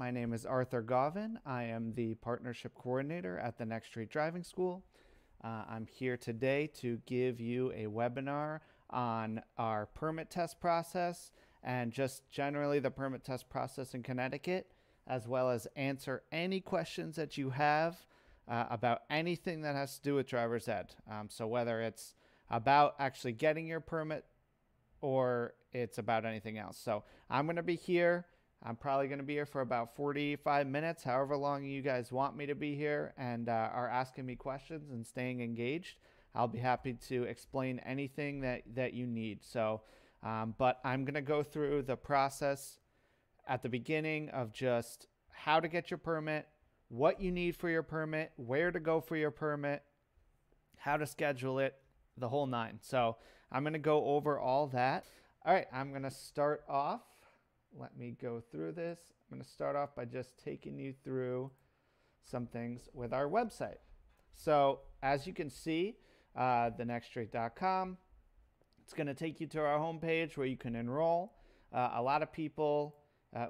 My name is Arthur Govin. I am the Partnership Coordinator at the Next Street Driving School. I'm here today to give you a webinar on our permit test process and just generally the permit test process in Connecticut, as well as answer any questions that you have about anything that has to do with driver's ed. So whether it's about actually getting your permit or it's about anything else. So I'm going to be here. I'm probably going to be here for about 45 minutes, however long you guys want me to be here, and are asking me questions and staying engaged. I'll be happy to explain anything that you need. So, but I'm going to go through the process at the beginning of just how to get your permit, what you need for your permit, where to go for your permit, how to schedule it, the whole nine. So I'm going to go over all that. All right, I'm going to start off. Let me go through this. I'm going to start off by just taking you through some things with our website. So as you can see, thenextstreet.com, it's going to take you to our homepage where you can enroll. A lot of people,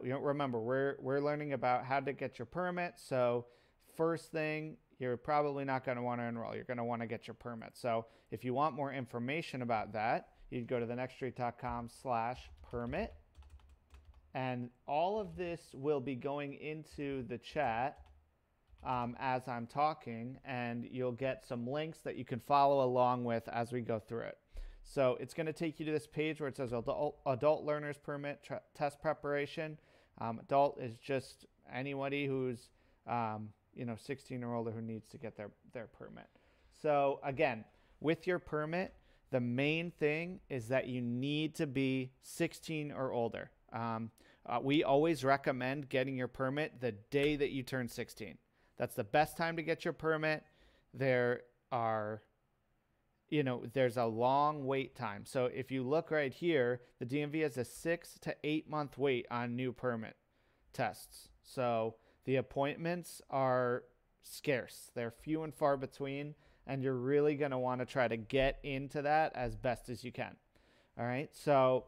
remember, we're learning about how to get your permit. So first thing, you're probably not going to want to enroll. You're going to want to get your permit. So if you want more information about that, you'd go to thenextstreet.com/permit. And all of this will be going into the chat as I'm talking, and you'll get some links that you can follow along with as we go through it. So it's going to take you to this page where it says Adult Learner's Permit Test Preparation. Adult is just anybody who's 16 or older who needs to get their permit. So again, with your permit, the main thing is that you need to be 16 or older. We always recommend getting your permit the day that you turn 16. That's the best time to get your permit. There's a long wait time. So if you look right here, the DMV has a 6 to 8 month wait on new permit tests. So the appointments are scarce. They're few and far between, and you're really going to want to try to get into that as best as you can. All right. So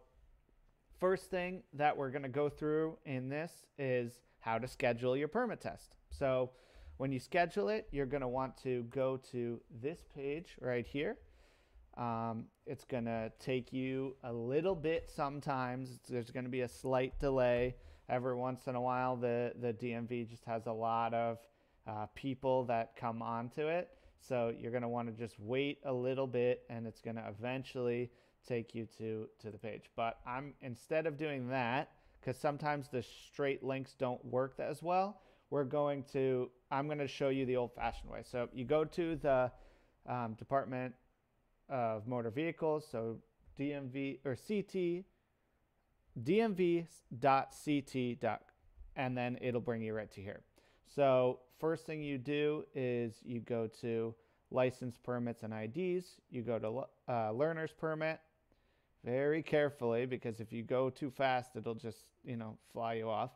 first thing that we're going to go through in this is how to schedule your permit test. So when you schedule it, you're going to want to go to this page right here. It's going to take you a little bit sometimes. There's going to be a slight delay. Every once in a while, the DMV just has a lot of people that come onto it. So you're going to want to just wait a little bit, and it's going to eventually take you to the page. But instead of doing that, because sometimes the straight links don't work as well, I'm going to show you the old-fashioned way. So you go to the Department of Motor Vehicles, so DMV or CT, dmv.ct. And then it'll bring you right to here. So first thing you do is you go to license permits and IDs. You go to learner's permit very carefully, because if you go too fast, it'll just, fly you off.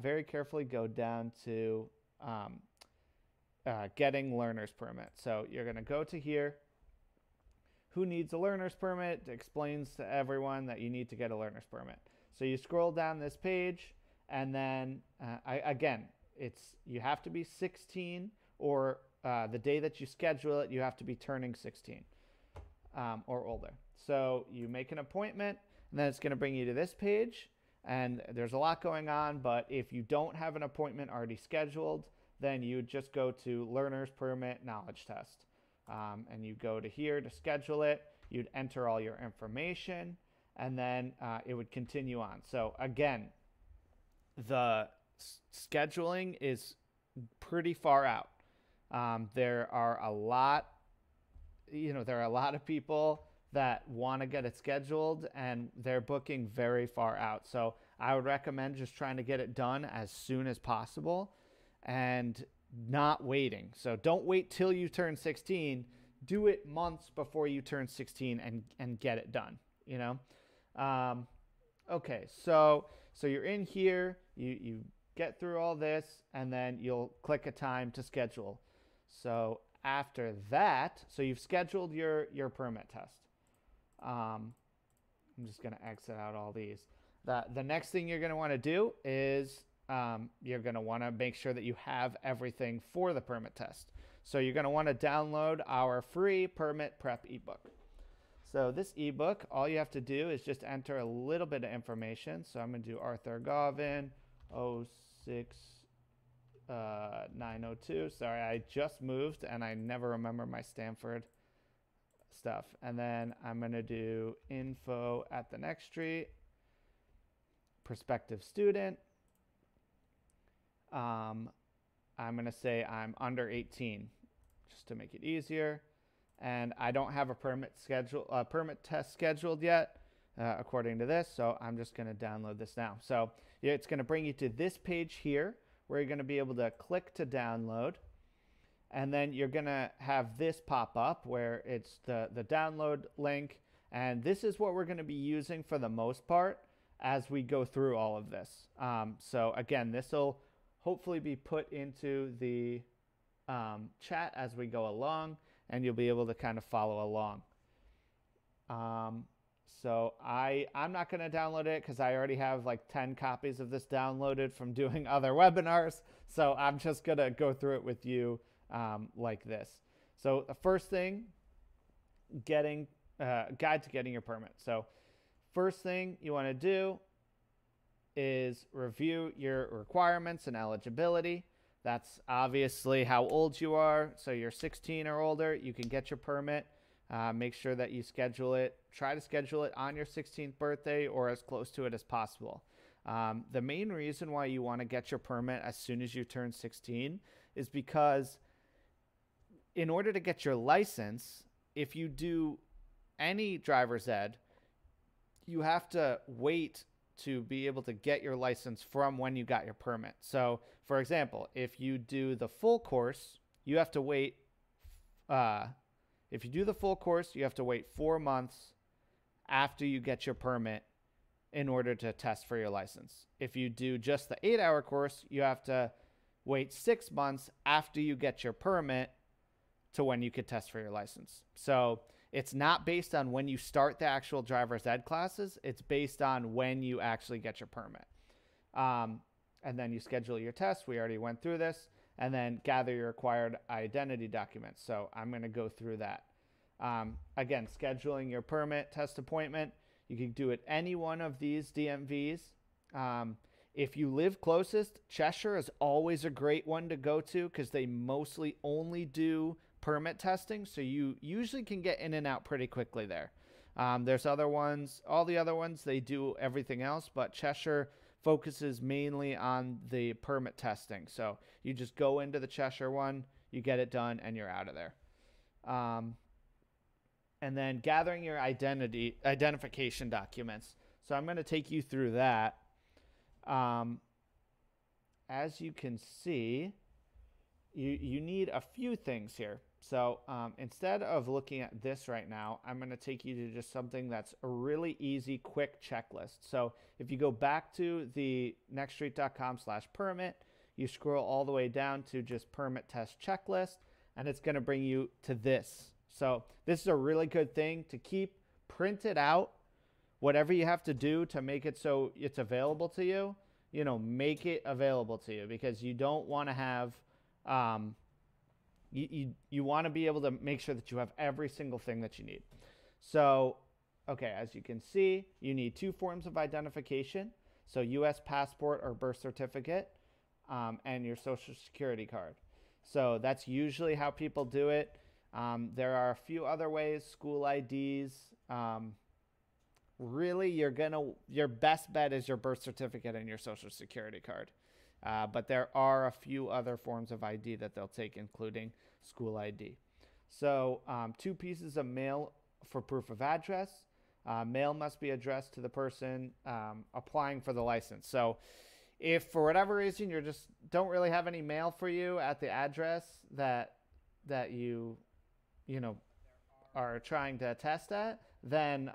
Very carefully go down to getting learner's permit. So you're going to go to here. Who needs a learner's permit? It explains to everyone that you need to get a learner's permit. So you scroll down this page, and then you have to be 16, or the day that you schedule it, you have to be turning 16 or older. So you make an appointment, and then it's going to bring you to this page, and there's a lot going on. But if you don't have an appointment already scheduled, then you just go to learner's permit knowledge test, and you go to here to schedule it. You'd enter all your information, and then it would continue on. So again, the scheduling is pretty far out. There are a lot of people that want to get it scheduled, and they're booking very far out. So I would recommend just trying to get it done as soon as possible and not waiting. So don't wait till you turn 16. Do it months before you turn 16 and get it done, Okay, so you're in here, you get through all this, and then you'll click a time to schedule. So after that, so you've scheduled your permit test. I'm just going to exit out all these. The next thing you're going to want to do is you're going to want to make sure that you have everything for the permit test. So you're going to want to download our free permit prep ebook. So this ebook, all you have to do is just enter a little bit of information. So I'm going to do Arthur Garvin 06902. Sorry, I just moved and I never remember my Stanford stuff. And then I'm going to do info at the next street, prospective student. I'm going to say I'm under 18 just to make it easier. And I don't have a permit test scheduled yet, according to this. So I'm just going to download this now. So yeah, it's going to bring you to this page here where you're going to be able to click to download. And then you're going to have this pop up where it's the download link. And this is what we're going to be using for the most part as we go through all of this. So again, this will hopefully be put into the chat as we go along, and you'll be able to kind of follow along. So I'm not going to download it because I already have like 10 copies of this downloaded from doing other webinars. So I'm just going to go through it with you like this. So the first thing, guide to getting your permit. So first thing you want to do is review your requirements and eligibility. That's obviously how old you are. So you're 16 or older, you can get your permit. Make sure that you schedule it. Try to schedule it on your 16th birthday or as close to it as possible. The main reason why you want to get your permit as soon as you turn 16 is because in order to get your license, if you do any driver's ed, you have to wait to be able to get your license from when you got your permit. So, for example, if you do the full course, you have to wait. If you do the full course, you have to wait 4 months after you get your permit in order to test for your license. If you do just the 8-hour course, you have to wait 6 months after you get your permit to when you could test for your license. So it's not based on when you start the actual driver's ed classes. It's based on when you actually get your permit. And then you schedule your test. We already went through this. And then gather your required identity documents. So I'm going to go through that. Again, scheduling your permit test appointment. You can do it any one of these DMVs. If you live closest, Cheshire is always a great one to go to because they mostly only do permit testing, so you usually can get in and out pretty quickly there. There's other ones, all the other ones, they do everything else, but Cheshire focuses mainly on the permit testing. So you just go into the Cheshire one, you get it done, and you're out of there. And then gathering your identification documents. So I'm going to take you through that. As you can see, you need a few things here. So instead of looking at this right now, I'm going to take you to just something that's a really easy, quick checklist. So if you go back to the nextstreet.com/permit, you scroll all the way down to just permit test checklist, and it's going to bring you to this. So this is a really good thing to keep printed out. Whatever you have to do to make it so it's available to you, make it available to you, because you don't want to have you want to be able to make sure that you have every single thing that you need. So, okay, as you can see, you need 2 forms of identification. So U.S. passport or birth certificate, and your social security card. So that's usually how people do it. There are a few other ways, school IDs. Really, your best bet is your birth certificate and your social security card. But there are a few other forms of ID that they'll take, including school ID. So 2 pieces of mail for proof of address. Mail must be addressed to the person applying for the license. So if for whatever reason you just don't really have any mail for you at the address that you are trying to test at, then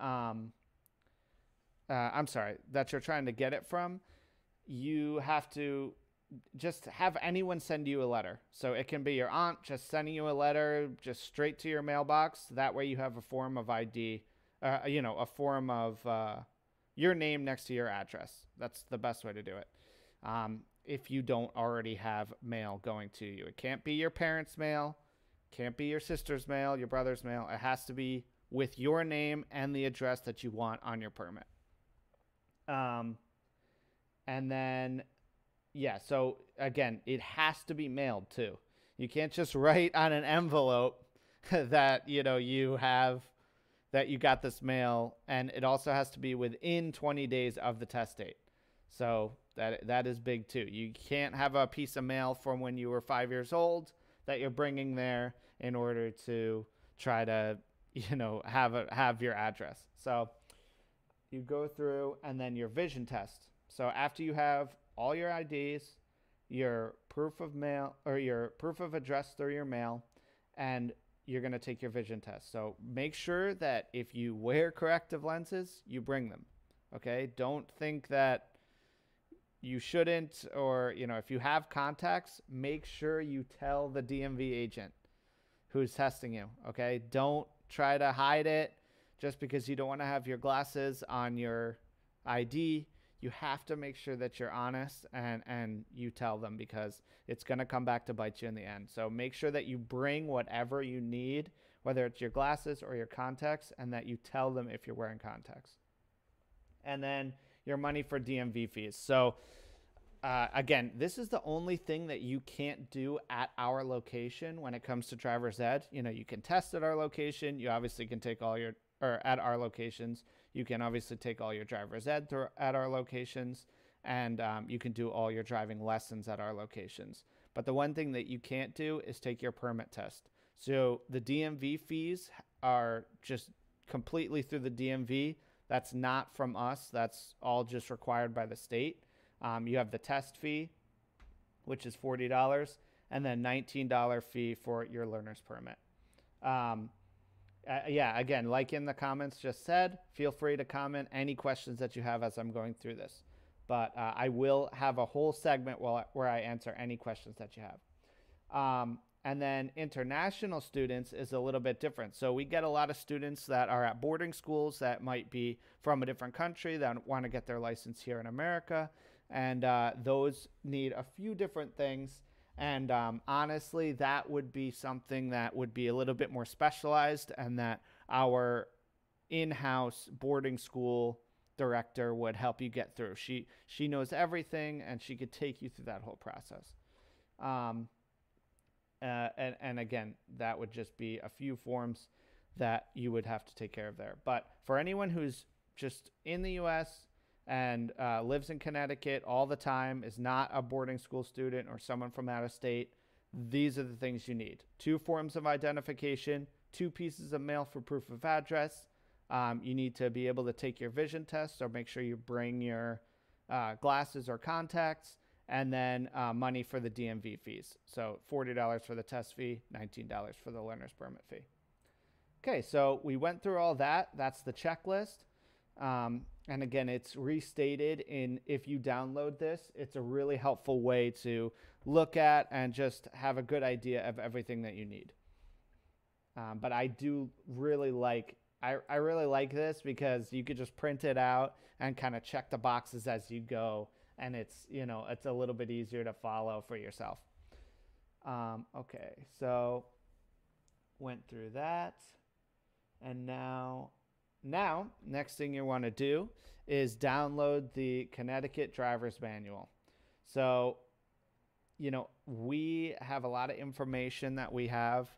I'm sorry, that you're trying to get it from, you have to just have anyone send you a letter. So it can be your aunt just sending you a letter just straight to your mailbox. That way you have a form of ID, a form of your name next to your address. That's the best way to do it. if you don't already have mail going to you. It can't be your parents' mail, can't be your sister's mail, your brother's mail. It has to be with your name and the address that you want on your permit. And then, yeah, so again, it has to be mailed too. You can't just write on an envelope that, you have that you got this mail, and it also has to be within 20 days of the test date. So that is big too. You can't have a piece of mail from when you were 5 years old that you're bringing there in order to try to, have your address. So you go through, and then your vision test. So after you have all your IDs, your proof of mail or your proof of address through your mail, and you're going to take your vision test. So make sure that if you wear corrective lenses, you bring them. Okay? Don't think that you shouldn't, or, if you have contacts, make sure you tell the DMV agent who's testing you. Okay? Don't try to hide it just because you don't want to have your glasses on your ID. You have to make sure that you're honest and you tell them, because it's going to come back to bite you in the end. So make sure that you bring whatever you need, whether it's your glasses or your contacts, and that you tell them if you're wearing contacts. And then your money for DMV fees. So again, this is the only thing that you can't do at our location when it comes to driver's ed. You can test at our location. You obviously can take at our locations. You can obviously take all your driver's ed at our locations, and you can do all your driving lessons at our locations. But the one thing that you can't do is take your permit test. So the DMV fees are just completely through the DMV. That's not from us. That's all just required by the state. You have the test fee, which is $40, and then $19 fee for your learner's permit. Yeah, again, like in the comments just said, feel free to comment any questions that you have as I'm going through this. But I will have a whole segment where I answer any questions that you have. And then international students is a little bit different. So we get a lot of students that are at boarding schools that might be from a different country that want to get their license here in America. And those need a few different things. And honestly, that would be something that would be a little bit more specialized, and that our in-house boarding school director would help you get through. She knows everything, and she could take you through that whole process. And again, that would just be a few forms that you would have to take care of there. But for anyone who's just in the U.S., and lives in Connecticut all the time, is not a boarding school student or someone from out of state, these are the things you need. 2 forms of identification, 2 pieces of mail for proof of address. You need to be able to take your vision test, so make sure you bring your glasses or contacts, and then money for the DMV fees. So $40 for the test fee, $19 for the learner's permit fee. Okay, so we went through all that. That's the checklist. And again, it's restated if you download this, it's a really helpful way to look at and just have a good idea of everything that you need. But I do really I really like this, because you could just print it out and kind of check the boxes as you go. And it's a little bit easier to follow for yourself. Okay, so went through that. And now, next thing you want to do is download the Connecticut Driver's Manual. So, we have a lot of information that we have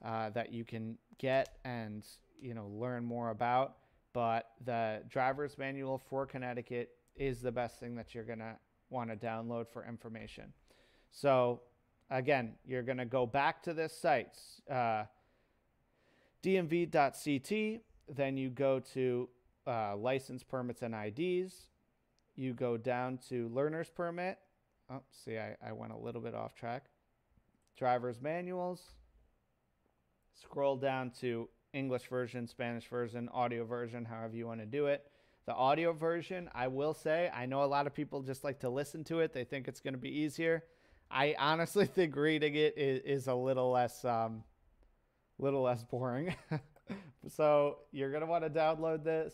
that you can get and, learn more about. But the Driver's Manual for Connecticut is the best thing that you're going to want to download for information. So, again, you're going to go back to this site, dmv.ct. Then you go to license permits and IDs. You go down to learner's permit. Oh, see, I went a little bit off track. Driver's manuals. Scroll down to English version, Spanish version, audio version, however you want to do it. The audio version, I will say, I know a lot of people just like to listen to it. They think it's going to be easier. I honestly think reading it is a little less boring. So you're going to want to download this,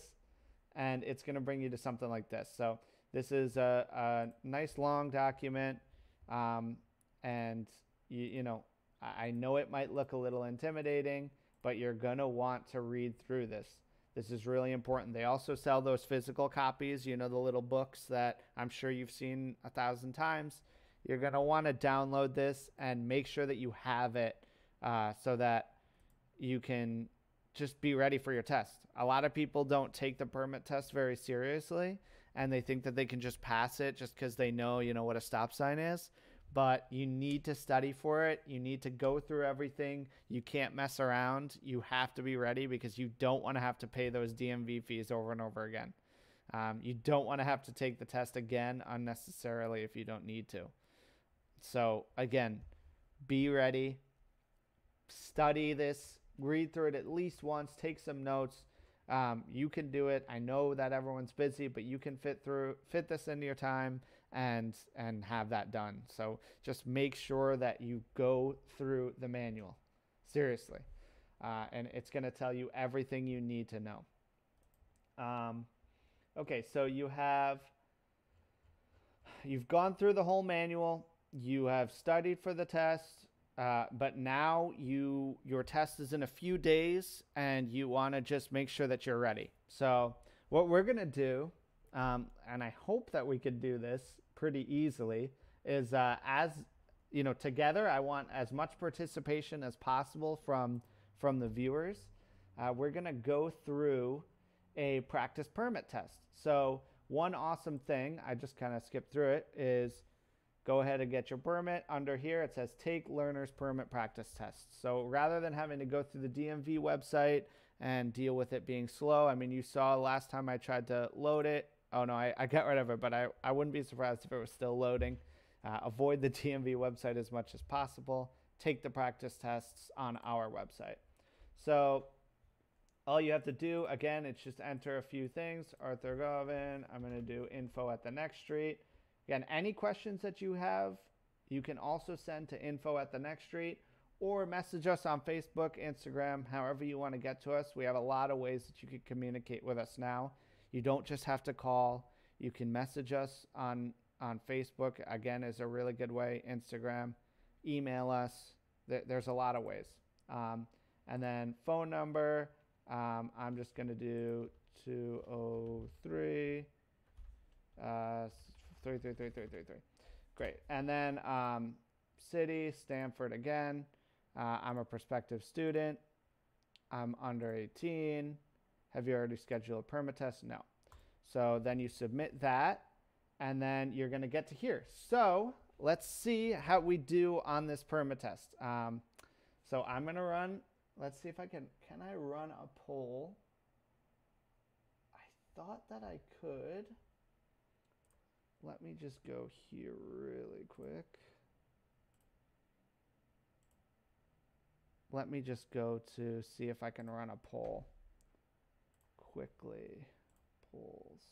and it's going to bring you to something like this. So This is a nice long document, um, and you know, I know it might look a little intimidating, but you're gonna want to read through this. This is really important. They also sell those physical copies, you know, the little books that I'm sure you've seen 1,000 times. You're gonna want to download this and make sure that you have it, so that you can just be ready for your test. A lot of people don't take the permit test very seriously, and they think that they can just pass it just because they know, you know, what a stop sign is. But you need to study for it. You need to go through everything. You can't mess around. You have to be ready because you don't want to have to pay those DMV fees over and over again. You don't want to have to take the test again unnecessarily if you don't need to. So, again, be ready, study this, read through it at least once, take some notes. You can do it. I know that everyone's busy, but you can fit this into your time and have that done. So just make sure that you go through the manual. Seriously. And it's going to tell you everything you need to know. Okay, so you've gone through the whole manual. You have studied for the test. But now your test is in a few days, and you want to just make sure that you're ready. So what we're going to do, and I hope that we could do this pretty easily, is as you know, together, I want as much participation as possible from the viewers. We're going to go through a practice permit test. So one awesome thing, I just kind of skipped through it, is go ahead and get your permit. Under here, it says take learner's permit practice test. So rather than having to go through the DMV website and deal with it being slow, I mean, you saw last time I tried to load it. Oh, no, I got rid of it, but I wouldn't be surprised if it was still loading. Avoid the DMV website as much as possible. Take the practice tests on our website. So all you have to do, again, it's just enter a few things. Arthur Govin. I'm going to do info at the next street. Again, any questions that you have, you can also send to info@thenextstreet or message us on Facebook, Instagram, however you want to get to us. We have a lot of ways that you can communicate with us now. You don't just have to call. You can message us on Facebook, again, is a really good way. Instagram, email us. There's a lot of ways. And then phone number, I'm just going to do 203 333. Great. And then city, Stanford again. I'm a prospective student. I'm under 18. Have you already scheduled a permit test? No. So then you submit that, and then you're going to get to here. So let's see how we do on this permit test. So I'm going to run. Let's see if I can I run a poll? I thought that I could. Let me just go here really quick. Let me just go to see if I can run a poll quickly. Polls.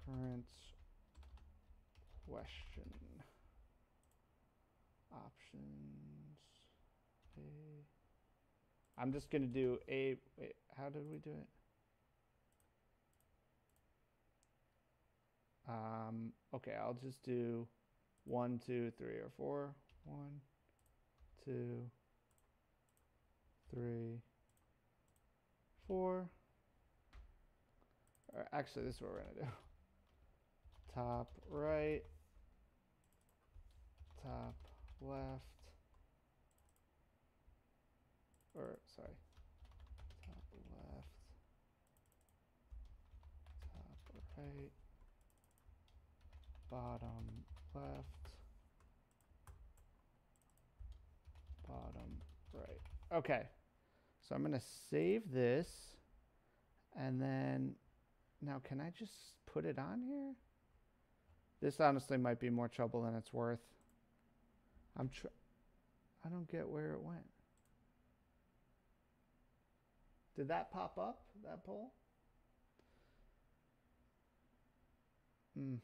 Current question. Options. I'm just going to do wait, how did we do it? Okay, I'll just do 1, 2, 3, or 4. 1, 2, 3, 4. Or actually, this is what we're going to do. Top right, top left, or sorry, top left, top right, bottom left, bottom right. Okay, so I'm going to save this, and then now can I just put it on here? This honestly might be more trouble than it's worth. I don't get where it went. Did that pop up, that poll? Dang.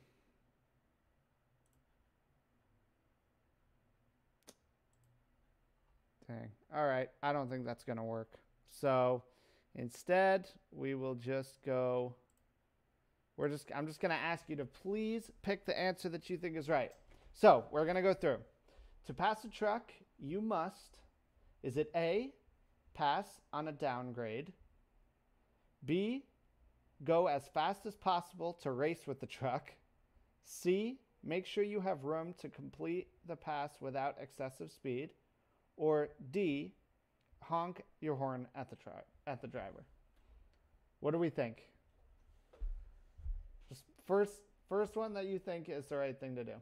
All right. I don't think that's going to work. So Instead, we will just go, I'm just going to ask you to please pick the answer that you think is right. So we're going to go through. To pass a truck, you must, is it A, pass on a downgrade, B, go as fast as possible to race with the truck, C, make sure you have room to complete the pass without excessive speed, or D, honk your horn at the driver? What do we think? Just first one that you think is the right thing to do.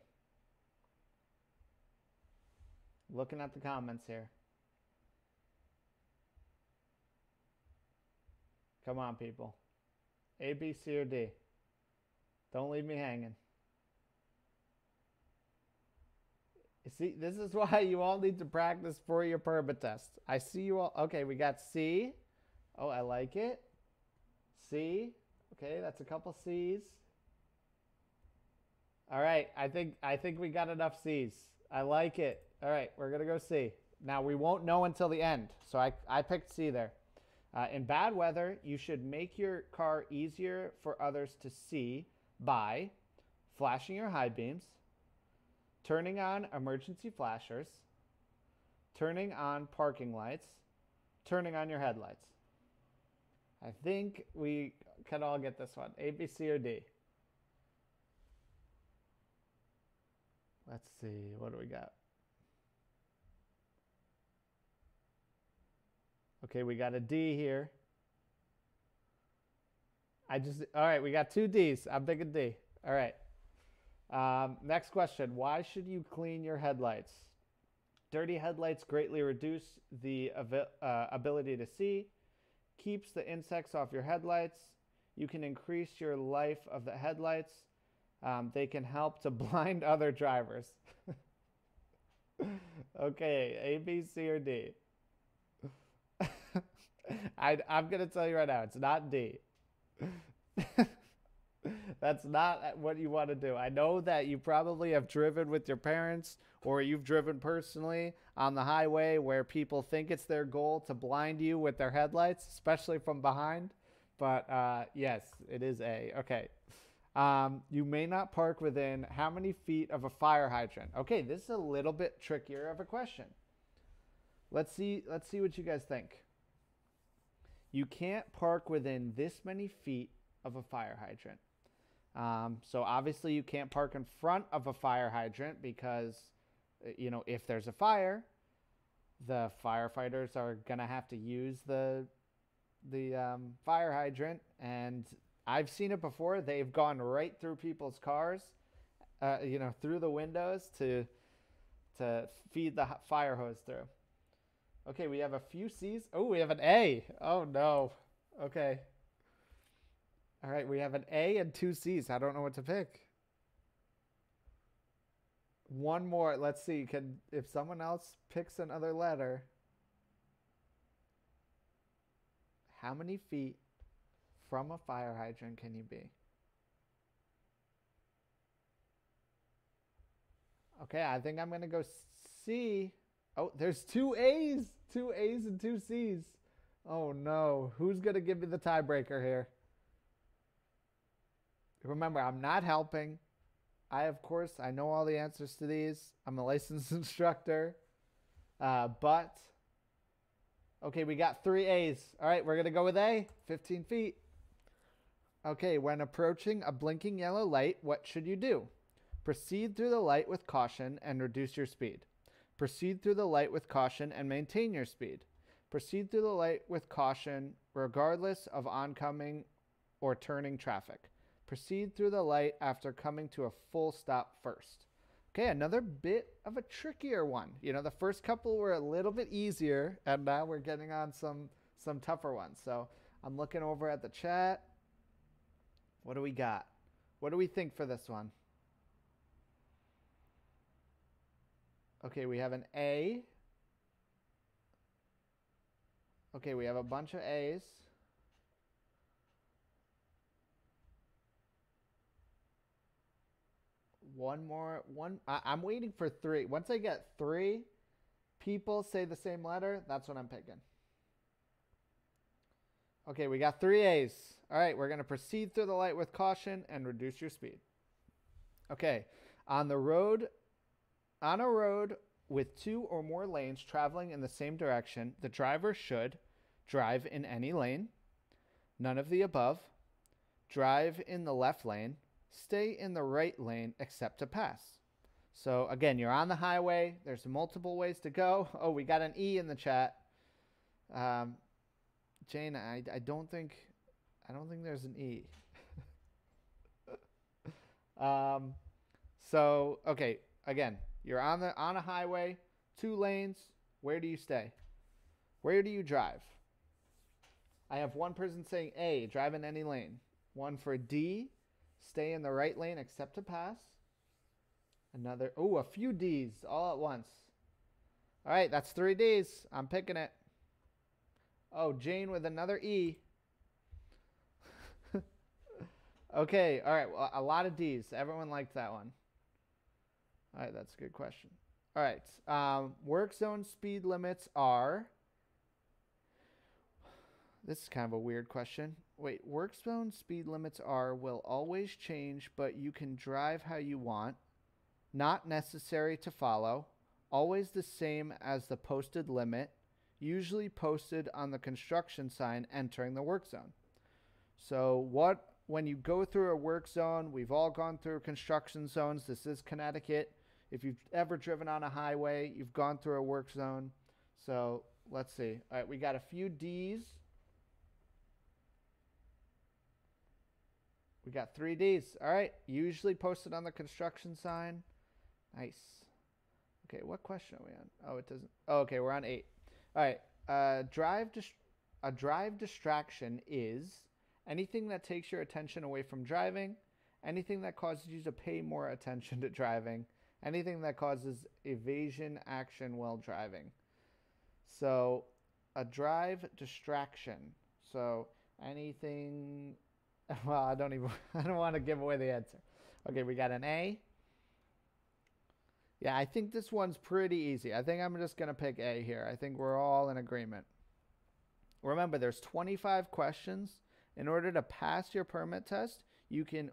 Looking at the comments here. Come on, people. A, B, C, or D. Don't leave me hanging. You see, this is why you all need to practice for your permit test. I see you all. Okay, we got C. Oh, I like it. C. Okay, that's a couple C's. All right, I think we got enough C's. I like it. All right, we're going to go C. Now, we won't know until the end, so I picked C there. In bad weather, you should make your car easier for others to see by flashing your high beams, turning on emergency flashers, turning on parking lights, turning on your headlights. I think we can all get this one. A, B, C, or D? Let's see. What do we got? Okay, we got a D here. All right, we got two Ds. I'm picking D. All right. Next question. Why should you clean your headlights? Dirty headlights greatly reduce the ability to see, keeps the insects off your headlights. You can increase your life of the headlights. They can help to blind other drivers. Okay, A, B, C, or D? I'm going to tell you right now, it's not D. That's not what you want to do. I know that you probably have driven with your parents or you've driven personally on the highway where people think it's their goal to blind you with their headlights, especially from behind. But yes, it is A. Okay. You may not park within how many feet of a fire hydrant? Okay, this is a little bit trickier of a question. Let's see what you guys think. You can't park within this many feet of a fire hydrant. So obviously you can't park in front of a fire hydrant because, you know, if there's a fire, the firefighters are going to have to use the fire hydrant. And I've seen it before. They've gone right through people's cars, you know, through the windows to feed the fire hose through. Okay, we have a few C's. Oh, we have an A. Oh, no. Okay. All right, we have an A and two C's. I don't know what to pick. One more. Let's see. If someone else picks another letter, how many feet from a fire hydrant can you be? Okay, I think I'm going to go C. Oh, there's two A's. Two A's and two C's. Oh, no. Who's going to give me the tiebreaker here? Remember, I'm not helping. I know all the answers to these. I'm a licensed instructor. But, okay, we got three A's. All right, we're going to go with A, 15 feet. Okay, when approaching a blinking yellow light, what should you do? Proceed through the light with caution and reduce your speed. Proceed through the light with caution and maintain your speed. Proceed through the light with caution regardless of oncoming or turning traffic. Proceed through the light after coming to a full stop first. Okay, another bit of a trickier one. You know, the first couple were a little bit easier, and now we're getting on some tougher ones. So I'm looking over at the chat. What do we got? What do we think for this one? Okay, we have an A. Okay, we have a bunch of A's. I'm waiting for three. Once I get three people say the same letter, that's what I'm picking. Okay, we got 3 A's. All right, we're going to proceed through the light with caution and reduce your speed. Okay, on a road with 2 or more lanes traveling in the same direction, the driver should drive in any lane, none of the above, drive in the left lane, stay in the right lane except to pass. So again, you're on the highway. There's multiple ways to go. Oh, we got an E in the chat. Jane, I don't think there's an E. So okay, again, you're on a highway, 2 lanes. Where do you stay? Where do you drive? I have one person saying A, drive in any lane. One for D, stay in the right lane except to pass. Another, a few D's all at once. All right, that's 3 D's. I'm picking it. Oh, Jane with another E. Okay, all right, well, a lot of D's. Everyone liked that one. All right, that's a good question. All right, work zone speed limits are... This is kind of a weird question. Wait, work zone speed limits will always change, but you can drive how you want. Not necessary to follow. Always the same as the posted limit. Usually posted on the construction sign entering the work zone. So when you go through a work zone, we've all gone through construction zones. This is Connecticut. If you've ever driven on a highway, you've gone through a work zone. So let's see. All right, we got a few D's. We got 3 D's. All right. Usually posted on the construction sign. Nice. Okay, what question are we on? Oh, it doesn't. Oh, okay, we're on 8. All right. A drive distraction is anything that takes your attention away from driving, anything that causes you to pay more attention to driving, anything that causes evasion action while driving. So, a drive distraction. So, anything... Well, I don't want to give away the answer. Okay, we got an A. Yeah, I think this one's pretty easy. I think I'm just going to pick A here. I think we're all in agreement. Remember, there's 25 questions. In order to pass your permit test, you can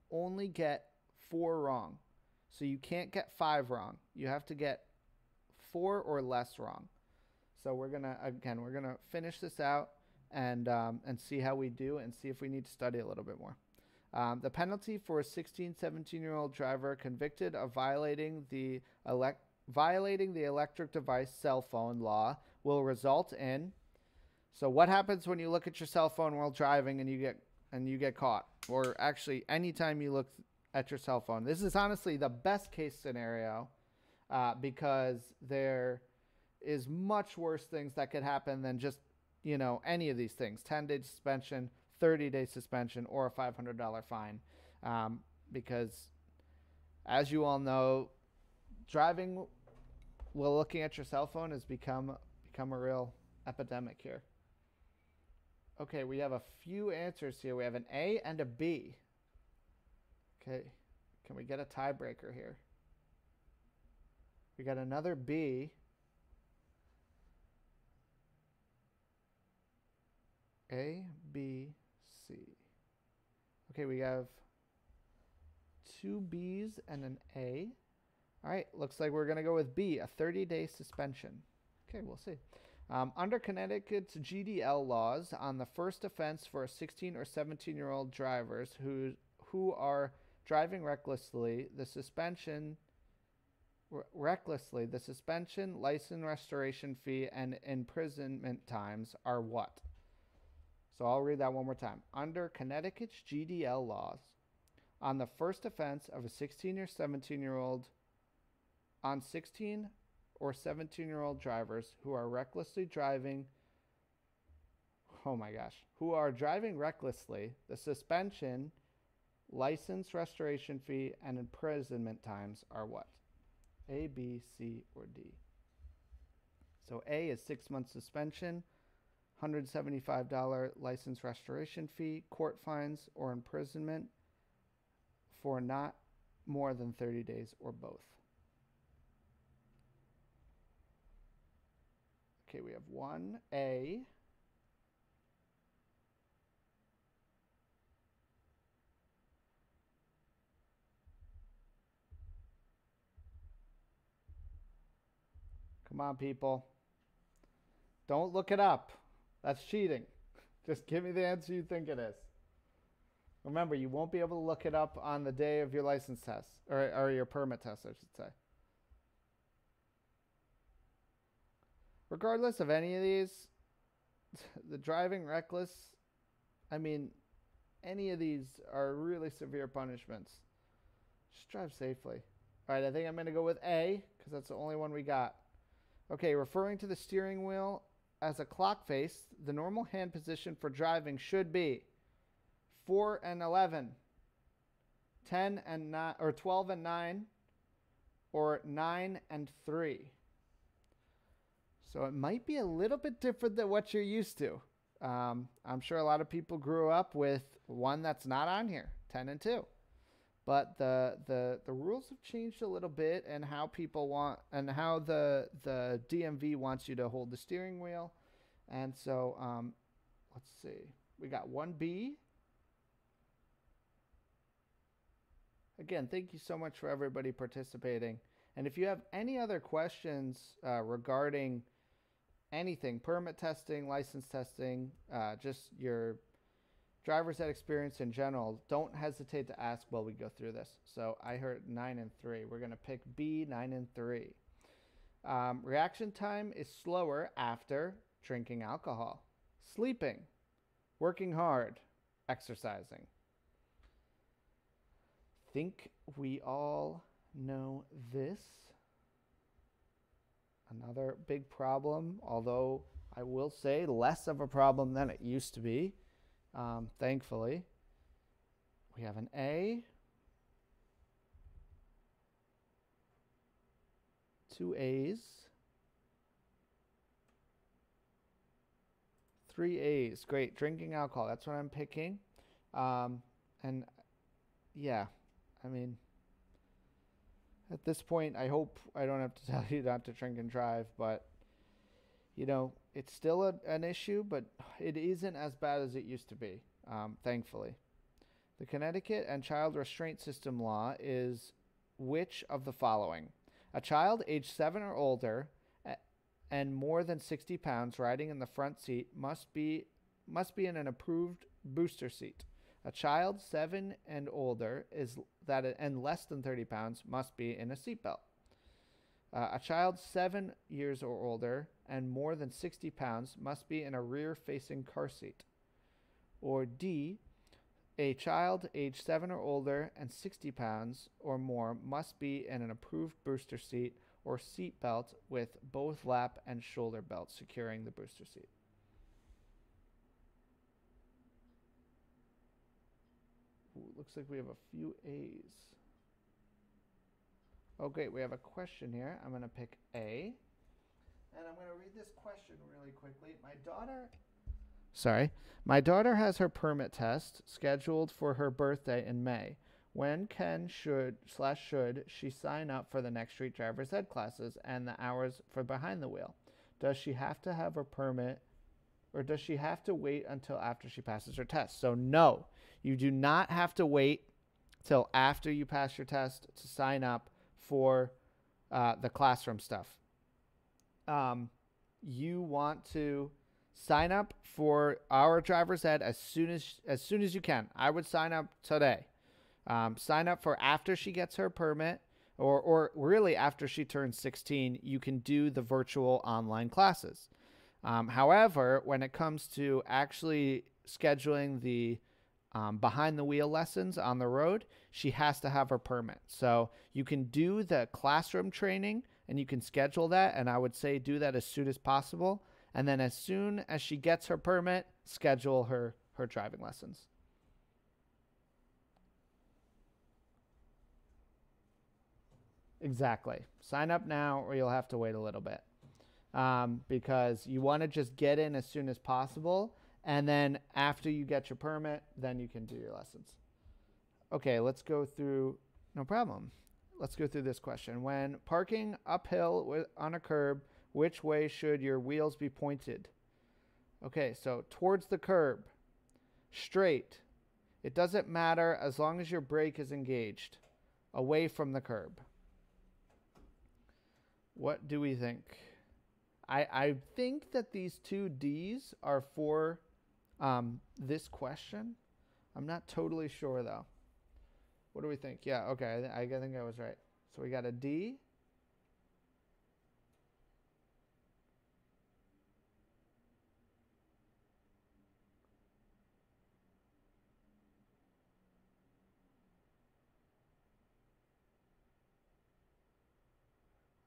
only get 4 wrong. So you can't get 5 wrong. You have to get 4 or less wrong. So we're going to finish this out and see how we do and see if we need to study a little bit more. The penalty for a 16, 17-year-old driver convicted of violating the electric device cell phone law will result in... So what happens when you look at your cell phone while driving and you get caught? Or actually, anytime you look at your cell phone. This is honestly the best case scenario because there is much worse things that could happen than just, any of these things. 10-day suspension, 30-day suspension, or a $500 fine. Because as you all know, driving while looking at your cell phone has become a real epidemic here. Okay, we have a few answers here. We have an A and a B. Okay, can we get a tiebreaker here? We got another B. A, B, C. Okay, we have 2 B's and an A. All right, looks like we're going to go with B, a 30-day suspension. Okay, we'll see. Under Connecticut's GDL laws, on the first offense for 16 or 17-year-old drivers who are driving recklessly, the suspension, license restoration fee, and imprisonment times are what? So I'll read that one more time. Under Connecticut's GDL laws, on the first offense of a 16 or 17-year-old, on 16 or 17-year-old drivers who are recklessly driving, who are driving recklessly, the suspension, license restoration fee, and imprisonment times are what? A, B, C, or D? So A is 6 months suspension, $175 license restoration fee, court fines, or imprisonment for not more than 30 days, or both. Okay, we have 1A, Come on, people. Don't look it up. That's cheating. Just give me the answer you think it is. Remember, you won't be able to look it up on the day of your license test, or your permit test, I should say. Regardless of any of these, the driving reckless, I mean, any of these are really severe punishments. Just drive safely. All right, I think I'm going to go with A, because that's the only one we got. Okay, referring to the steering wheel as a clock face, the normal hand position for driving should be 4 and 11, 10 and 9, or 12 and 9, or 9 and 3. So it might be a little bit different than what you're used to. I'm sure a lot of people grew up with one that's not on here, 10 and 2. But the rules have changed a little bit, and how people want, and how the DMV wants you to hold the steering wheel. And so let's see. We got 1B. Again, thank you so much for everybody participating. And if you have any other questions regarding anything, permit testing, license testing, just your driver's ed experience in general, don't hesitate to ask while we go through this. So I heard 9 and 3. We're going to pick B, 9 and 3. Reaction time is slower after drinking alcohol, sleeping, working hard, exercising. Think we all know this. Another big problem, although I will say less of a problem than it used to be, thankfully. We have an A, 2 A's, 3 A's. Great. Drinking alcohol. That's what I'm picking. And yeah, I mean, at this point, I hope I don't have to tell you not to drink and drive, but, you know, it's still an issue, but it isn't as bad as it used to be, thankfully. The Connecticut and Child Restraint System law is which of the following? A child aged 7 or older and more than 60 pounds riding in the front seat must be in an approved booster seat. A child 7 and older and less than 30 pounds must be in a seatbelt. A child 7 years or older and more than 60 pounds must be in a rear-facing car seat. Or D, a child aged 7 or older and 60 pounds or more must be in an approved booster seat or seat belt with both lap and shoulder belts securing the booster seat. Ooh, looks like we have a few A's. Okay, we have a question here. I'm going to pick A. And I'm going to read this question really quickly. My daughter has her permit test scheduled for her birthday in May. When should she sign up for the Next Street Driver's Ed classes and the hours for behind the wheel? Does she have to have her permit, or does she have to wait until after she passes her test? So no, you do not have to wait till after you pass your test to sign up for the classroom stuff. You want to sign up for our driver's ed as soon as you can. I would sign up today. Sign up for after she gets her permit, or really after she turns 16. You can do the virtual online classes. However, when it comes to actually scheduling the behind the wheel lessons on the road, she has to have her permit. So you can do the classroom training and you can schedule that. And I would say do that as soon as possible. And then as soon as she gets her permit, schedule her driving lessons. Exactly. Sign up now or you'll have to wait a little bit. Because you want to just get in as soon as possible. And then after you get your permit, then you can do your lessons. Okay, let's go through, no problem. Let's go through this question. When parking uphill on a curb, which way should your wheels be pointed? Okay, so towards the curb, straight. It doesn't matter as long as your brake is engaged, away from the curb. What do we think? I think that these two D's are for this question. I'm not totally sure though. What do we think? Yeah, okay. I think I was right. So we got a D.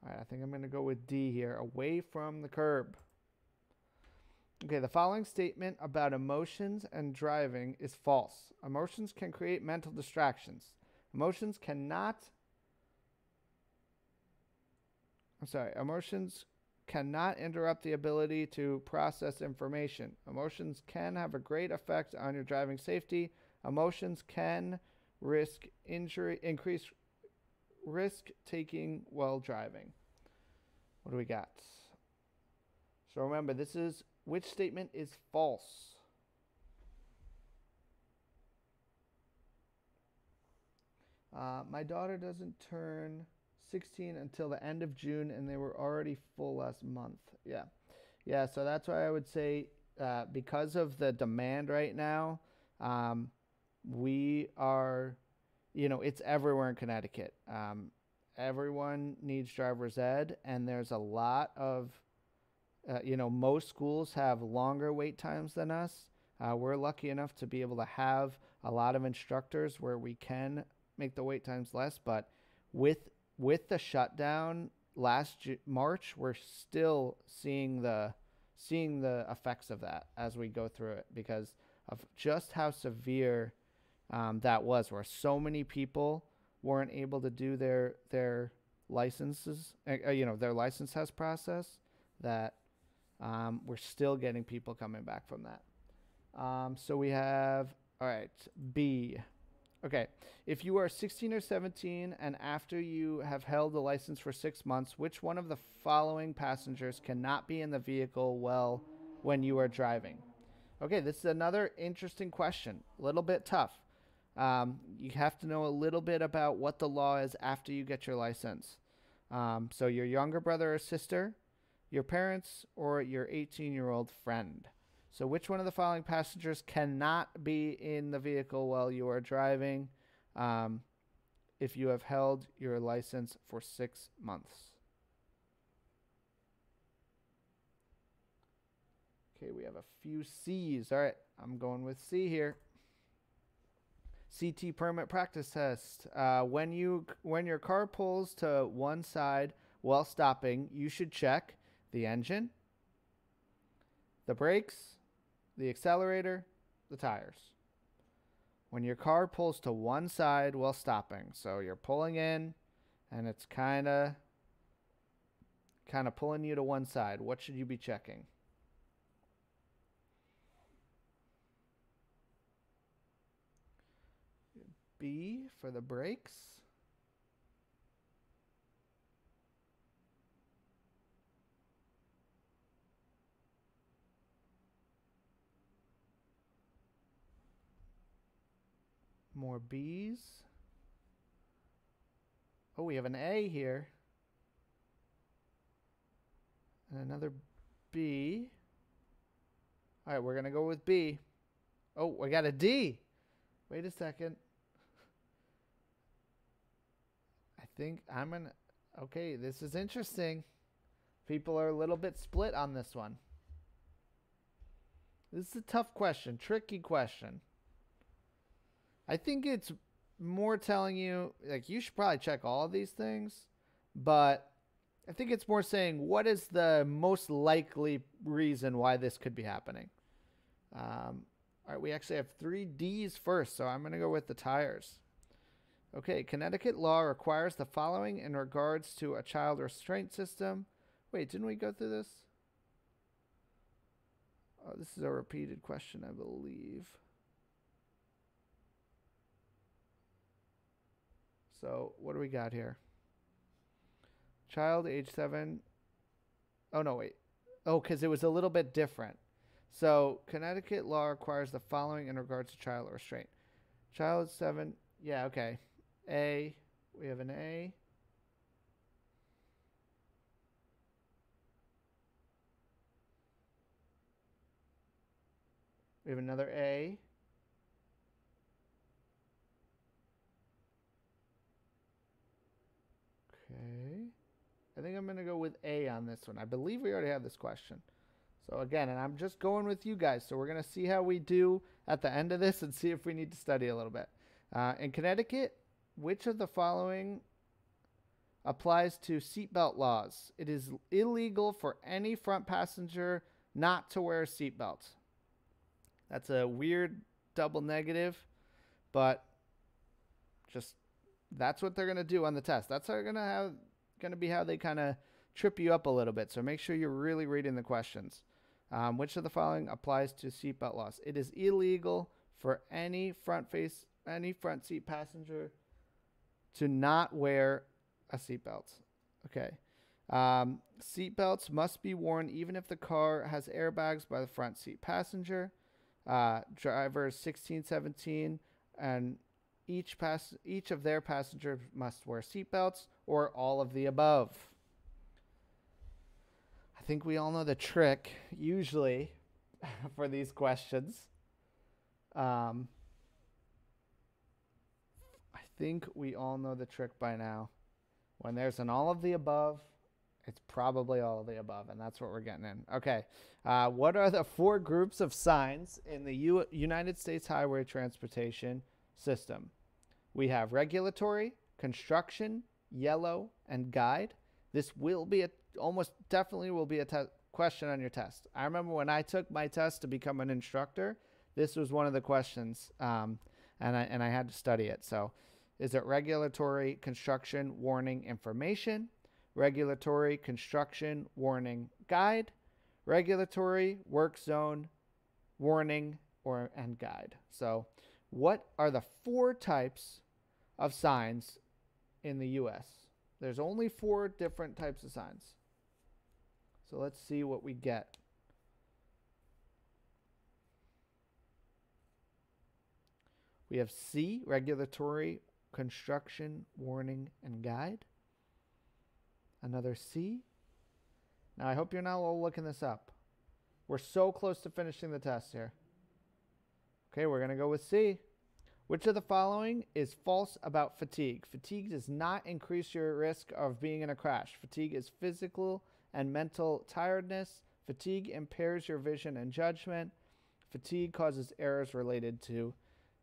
All right, I think I'm going to go with D here. Away from the curb. Okay, the following statement about emotions and driving is false. Emotions can create mental distractions. Emotions cannot interrupt the ability to process information. Emotions can have a great effect on your driving safety. Emotions can increase risk taking while driving. What do we got? So remember, which statement is false? My daughter doesn't turn 16 until the end of June, and they were already full last month. Yeah. So that's why I would say, because of the demand right now, we are, it's everywhere in Connecticut. Everyone needs driver's ed, and there's a lot of, most schools have longer wait times than us. We're lucky enough to be able to have a lot of instructors where we can make the wait times less, but with the shutdown March, we're still seeing the effects of that as we go through it, because of just how severe that was, where so many people weren't able to do their licenses, their license test process, that we're still getting people coming back from that. So we have, all right, B. Okay, if you are 16 or 17 and after you have held the license for 6 months, which one of the following passengers cannot be in the vehicle when you are driving? Okay, this is another interesting question. A little bit tough. You have to know a little bit about what the law is after you get your license. So your younger brother or sister, your parents, or your 18-year-old friend. So which one of the following passengers cannot be in the vehicle while you are driving if you have held your license for 6 months? Okay, we have a few C's. All right, I'm going with C here. CT permit practice test. When your car pulls to one side while stopping, you should check the engine, the brakes, the accelerator, the tires. When your car pulls to one side while stopping, so you're pulling in and it's kind of pulling you to one side, what should you be checking? B for the brakes. More B's. Oh, we have an A here. And another B. All right, we're going to go with B. Oh, we got a D. Wait a second. I think I'm going to... Okay, this is interesting. People are a little bit split on this one. This is a tough question, tricky question. I think it's more telling you, like, you should probably check all of these things, but I think it's more saying what is the most likely reason why this could be happening. All right, we actually have 3 D's first, so I'm going to go with the tires. Okay, Connecticut law requires the following in regards to a child restraint system. Wait, didn't we go through this? Oh, this is a repeated question, I believe. So what do we got here? Child age 7. Oh, no, wait. Oh, because it was a little bit different. So Connecticut law requires the following in regards to child restraint. Child 7. Yeah, okay. A. We have an A. We have another A. Okay. I think I'm going to go with A on this one. I believe we already have this question. So again, and I'm just going with you guys. So we're going to see how we do at the end of this and see if we need to study a little bit. In Connecticut, which of the following applies to seatbelt laws? It is illegal for any front passenger not to wear a seatbelt. That's a weird double negative, but just that's what they're going to do on the test. That's going to be how they kind of trip you up a little bit. So make sure you're really reading the questions. Which of the following applies to seatbelt laws? It is illegal for any front seat passenger to not wear a seatbelt. Okay. Seatbelts must be worn even if the car has airbags by the front seat passenger. Drivers 16, 17, and each of their passengers must wear seatbelts, or all of the above. I think we all know the trick, usually, for these questions. I think we all know the trick by now. When there's an all of the above, it's probably all of the above, and that's what we're getting in. Okay. What are the 4 groups of signs in the United States highway transportation system? We have regulatory, construction, yellow, and guide. This will be almost definitely will be a question on your test. I remember when I took my test to become an instructor, this was one of the questions, and I had to study it. So, is it regulatory, construction, warning, information? Regulatory, construction, warning, guide? Regulatory, work zone, warning, and guide. So, what are the 4 types of signs in the U.S.? There's only 4 different types of signs. So let's see what we get. We have C, regulatory, construction, warning, and guide. Another C. Now I hope you're not all looking this up. We're so close to finishing the test here. Okay, we're going to go with C. Which of the following is false about fatigue? Fatigue does not increase your risk of being in a crash. Fatigue is physical and mental tiredness. Fatigue impairs your vision and judgment. Fatigue causes errors related to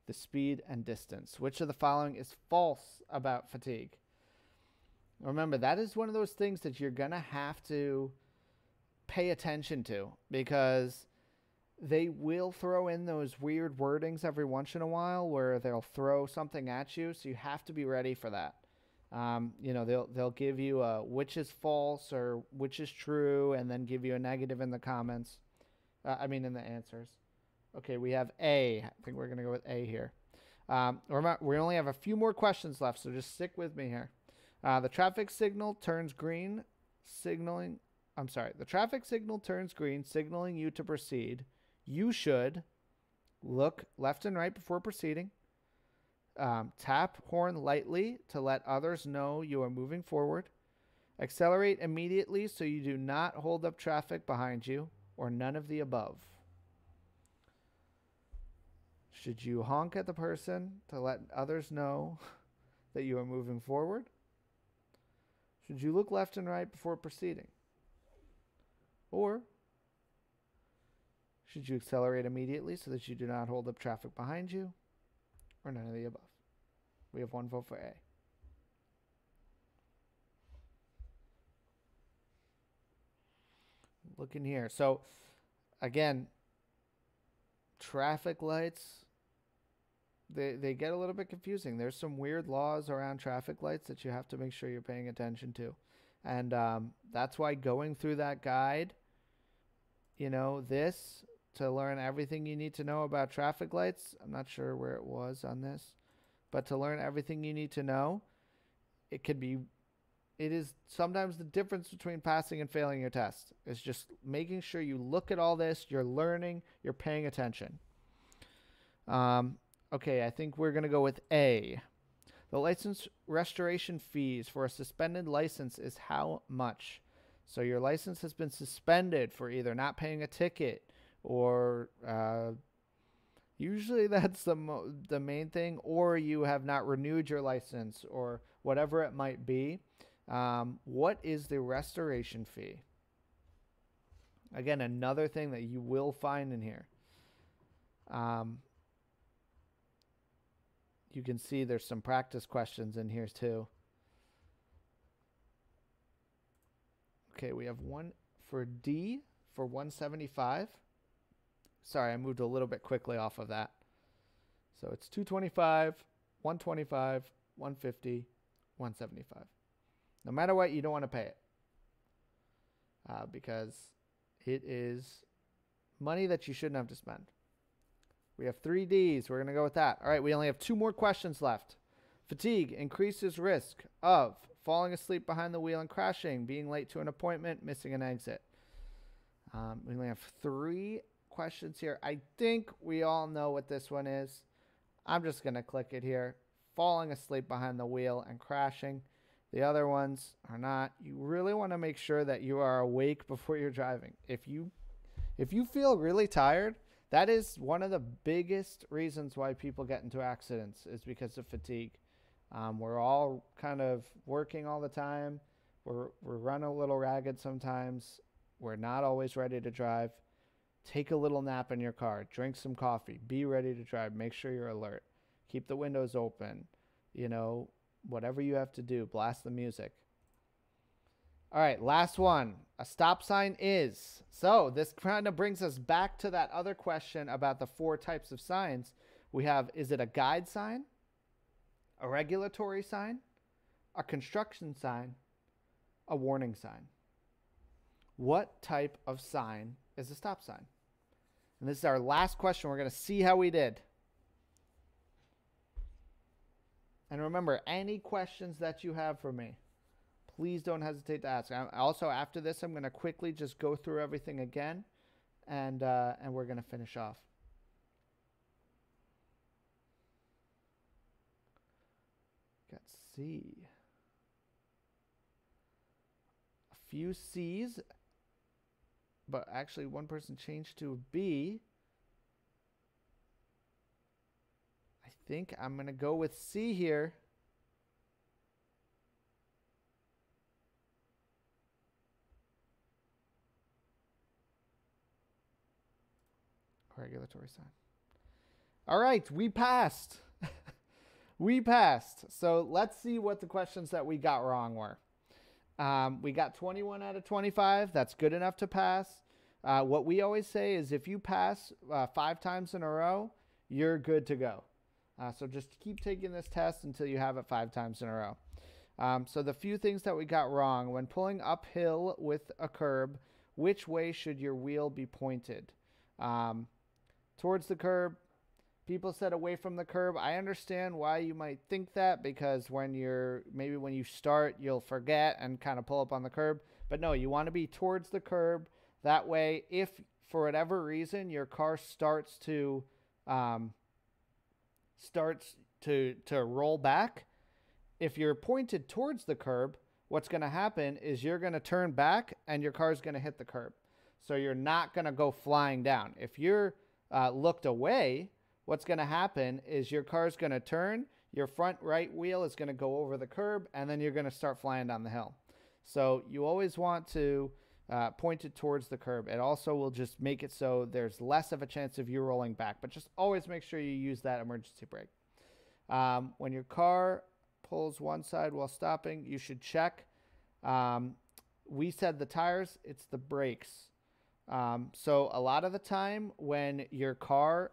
the speed and distance. Which of the following is false about fatigue? Remember, that is one of those things that you're going to have to pay attention to, because they will throw in those weird wordings every once in a while where they'll throw something at you. So you have to be ready for that. They'll give you a which is false or which is true, and then give you a negative in the comments. In the answers. Okay, we have A. I think we're going to go with A here. We only have a few more questions left, so just stick with me here. The traffic signal turns green, signaling you to proceed. You should look left and right before proceeding. Tap horn lightly to let others know you are moving forward. Accelerate immediately so you do not hold up traffic behind you, or none of the above. Should you honk at the person to let others know that you are moving forward? Should you look left and right before proceeding? Or should you accelerate immediately so that you do not hold up traffic behind you, or none of the above? We have 1 vote for A. Look in here. So, again, traffic lights, they get a little bit confusing. There's some weird laws around traffic lights that you have to make sure you're paying attention to. And that's why going through that guide, to learn everything you need to know about traffic lights. I'm not sure where it was on this, but to learn everything you need to know, it is sometimes the difference between passing and failing your test. It's just making sure you look at all this, you're learning, you're paying attention. Okay, I think we're going to go with A. The license restoration fees for a suspended license is how much? So your license has been suspended for either not paying a ticket or Usually that's the main thing, or you have not renewed your license or whatever it might be. What is the restoration fee? Again, another thing that you will find in here. You can see there's some practice questions in here too. Okay, we have one for D for 175. Sorry, I moved a little bit quickly off of that. So it's 225, 125, 150, 175. No matter what, you don't want to pay it because it is money that you shouldn't have to spend. We have 3 Ds. We're going to go with that. All right, we only have 2 more questions left. Fatigue increases risk of falling asleep behind the wheel and crashing, being late to an appointment, missing an exit. We only have 3 questions here. I think we all know what this one is. I'm just going to click it here. Falling asleep behind the wheel and crashing. The other ones are not. You really want to make sure that you are awake before you're driving. If you feel really tired, that is one of the biggest reasons why people get into accidents is because of fatigue. We're all kind of working all the time. We're running a little ragged sometimes. We're not always ready to drive. Take a little nap in your car. Drink some coffee. Be ready to drive. Make sure you're alert. Keep the windows open. You know, whatever you have to do. Blast the music. All right, last one. A stop sign is. So this kind of brings us back to that other question about the 4 types of signs. We have, is it a guide sign, a regulatory sign, a construction sign, a warning sign? What type of sign is a stop sign? And this is our last question. We're going to see how we did. And remember, any questions that you have for me, please don't hesitate to ask. Also, after this, I'm going to quickly just go through everything again, and we're going to finish off. Got C. A few C's, but actually one person changed to a B. I think I'm going to go with C here. Regulatory sign. All right, we passed. We passed. So let's see what the questions that we got wrong were. We got 21 out of 25. That's good enough to pass. What we always say is if you pass 5 times in a row, you're good to go. So just keep taking this test until you have it 5 times in a row. So the few things that we got wrong: when pulling uphill with a curb, which way should your wheel be pointed? Towards the curb. People said away from the curb. I understand why you might think that, because when you start, you'll forget and kind of pull up on the curb. But no, you want to be towards the curb. That way, if for whatever reason your car starts to roll back, if you're pointed towards the curb, what's going to happen is you're going to turn back and your car's going to hit the curb. So you're not going to go flying down. If you're looked away, what's going to happen is your car's going to turn, your front right wheel is going to go over the curb, and then you're going to start flying down the hill. So you always want to point it towards the curb. It also will just make it so there's less of a chance of you rolling back, but just always make sure you use that emergency brake. When your car pulls one side while stopping, you should check. We said the tires, it's the brakes. So a lot of the time when your car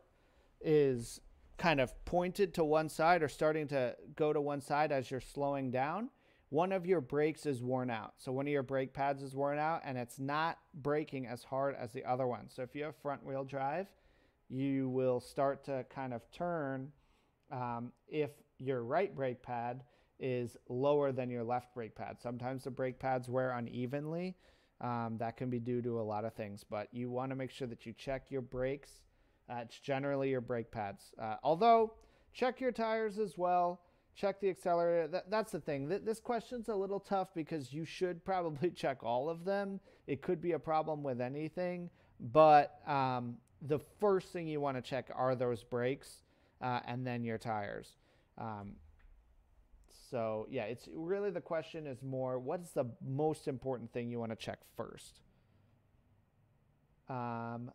is kind of pointed to one side or starting to go to one side as you're slowing down, one of your brakes is worn out. So one of your brake pads is worn out and it's not braking as hard as the other one. So if you have front wheel drive, you will start to kind of turn if your right brake pad is lower than your left brake pad. Sometimes the brake pads wear unevenly. That can be due to a lot of things, but you want to make sure that you check your brakes. It's generally your brake pads. Although, check your tires as well. Check the accelerator. That's the thing. This question's a little tough because you should probably check all of them. It could be a problem with anything, but the first thing you want to check are those brakes, and then your tires. So yeah, it's really, the question is more, what's the most important thing you want to check first? You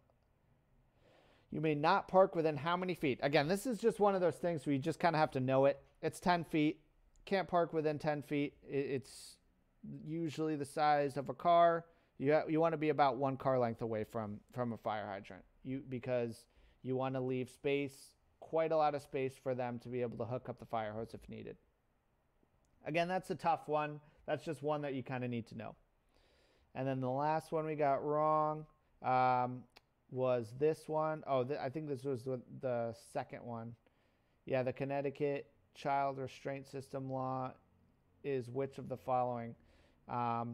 may not park within how many feet? Again, this is just one of those things where you just kind of have to know it. It's 10 feet. Can't park within 10 feet. It's usually the size of a car. You want to be about one car length away from a fire hydrant. Because you want to leave space, quite a lot of space, for them to be able to hook up the fire hose if needed. Again, that's a tough one. That's just one that you kind of need to know. And then the last one we got wrong was this one. Oh, I think this was the second one. Yeah, the Connecticut Child Restraint System Law is which of the following? I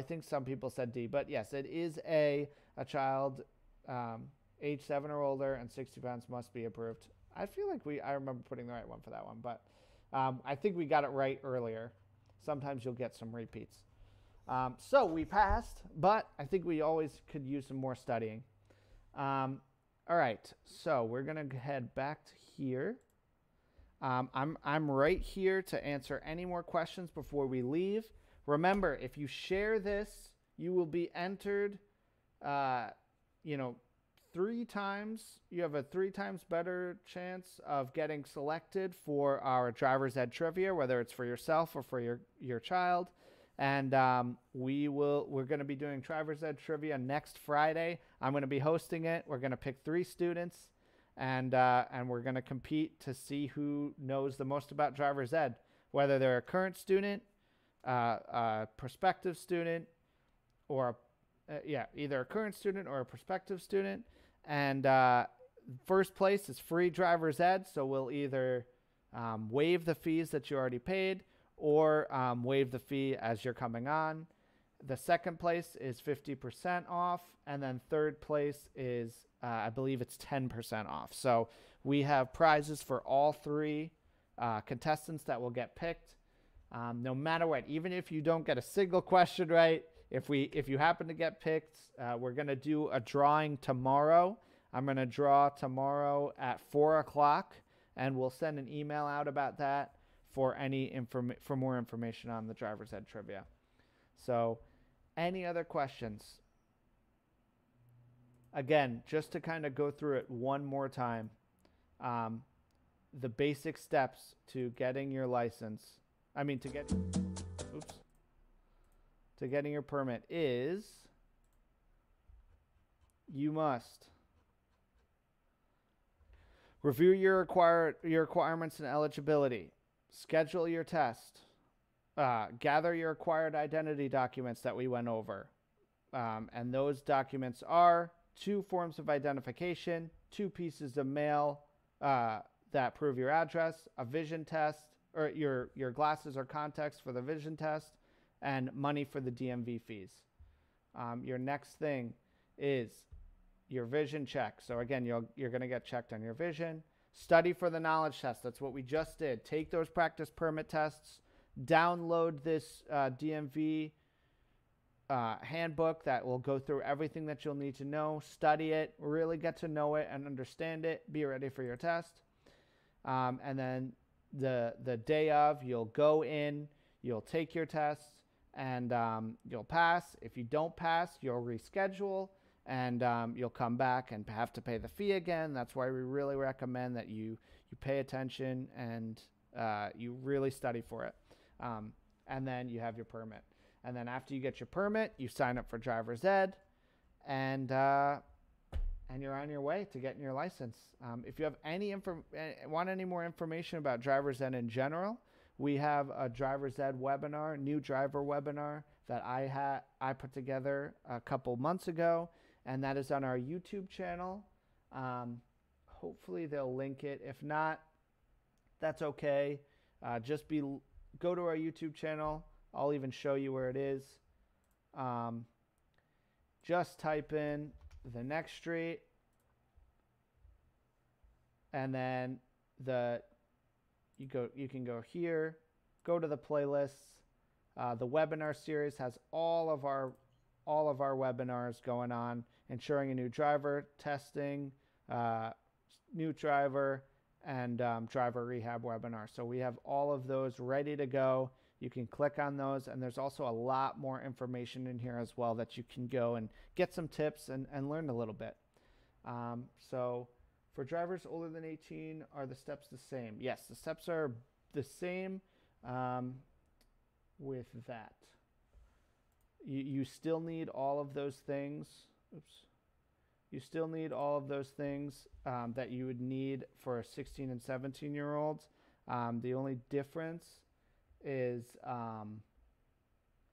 think some people said D, but yes, it is A child age 7 or older and 60 pounds must be approved. I feel like I remember putting the right one for that one, but I think we got it right earlier. Sometimes you'll get some repeats. So we passed, but I think we always could use some more studying. All right, so we're gonna head back to here. I'm right here to answer any more questions before we leave. Remember, if you share this, you will be entered. 3 times. You have a 3 times better chance of getting selected for our driver's ed trivia, whether it's for yourself or for your child. And we're going to be doing driver's ed trivia next Friday. I'm going to be hosting it. We're going to pick 3 students, and we're going to compete to see who knows the most about driver's ed, whether they're a current student, a prospective student, or either a current student or a prospective student. And first place is free driver's ed, so we'll either waive the fees that you already paid, or waive the fee as you're coming on. The second place is 50% off, and then third place is, I believe it's 10% off. So we have prizes for all 3 contestants that will get picked. No matter what, even if you don't get a single question right, if you happen to get picked, we're going to do a drawing tomorrow. I'm going to draw tomorrow at 4 o'clock, and we'll send an email out about that for for more information on the driver's ed trivia. So any other questions? Again, just to kind of go through it one more time, the basic steps to getting your license, to getting your permit is, you must review your requirements and eligibility, schedule your test, gather your required identity documents that we went over. And those documents are 2 forms of identification, 2 pieces of mail that prove your address, a vision test, or your glasses or contacts for the vision test, and money for the DMV fees. Your next thing is your vision check. So again, you're going to get checked on your vision. Study for the knowledge test. That's what we just did. Take those practice permit tests. Download this DMV handbook that will go through everything that you'll need to know. Study it. Really get to know it and understand it. Be ready for your test. And then the day of, you'll go in. You'll take your tests, and you'll pass. If you don't pass, you'll reschedule. And you'll come back and have to pay the fee again. That's why we really recommend that you pay attention and you really study for it. And then you have your permit. And then after you get your permit, you sign up for driver's ed, and you're on your way to getting your license. If you have want any more information about driver's ed in general, we have a driver's ed webinar, new driver webinar that I put together a couple months ago. And that is on our YouTube channel. Hopefully they'll link it. If not, that's okay. Go to our YouTube channel. I'll even show you where it is. Just type in the next street, and then you can go here, go to the playlists. The webinar series has all all of our webinars going on, ensuring a new driver, testing, new driver, and driver rehab webinar. So we have all of those ready to go. You can click on those, and there's also a lot more information in here as well that you can go and get some tips and learn a little bit. So for drivers older than 18, are the steps the same? Yes, the steps are the same with that. You still need all of those things. Oops. You still need all of those things that you would need for a 16 and 17-year-olds. The only difference is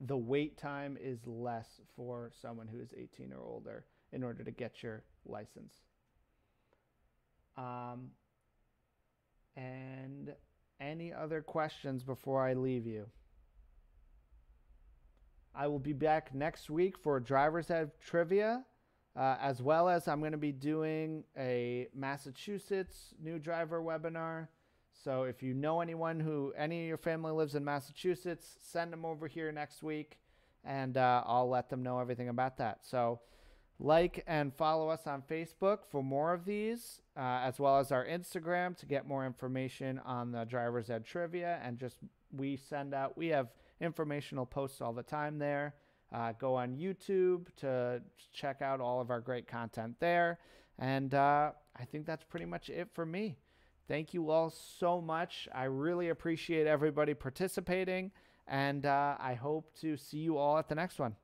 the wait time is less for someone who is 18 or older in order to get your license. And any other questions before I leave you? I will be back next week for Driver's Ed Trivia, as well as I'm going to be doing a Massachusetts new driver webinar. So if you know anyone any of your family lives in Massachusetts, send them over here next week, and I'll let them know everything about that. So like and follow us on Facebook for more of these, as well as our Instagram to get more information on the Driver's Ed Trivia. And just we have informational posts all the time there. Go on YouTube to check out all of our great content there. And I think that's pretty much it for me. Thank you all so much. I really appreciate everybody participating, and I hope to see you all at the next one.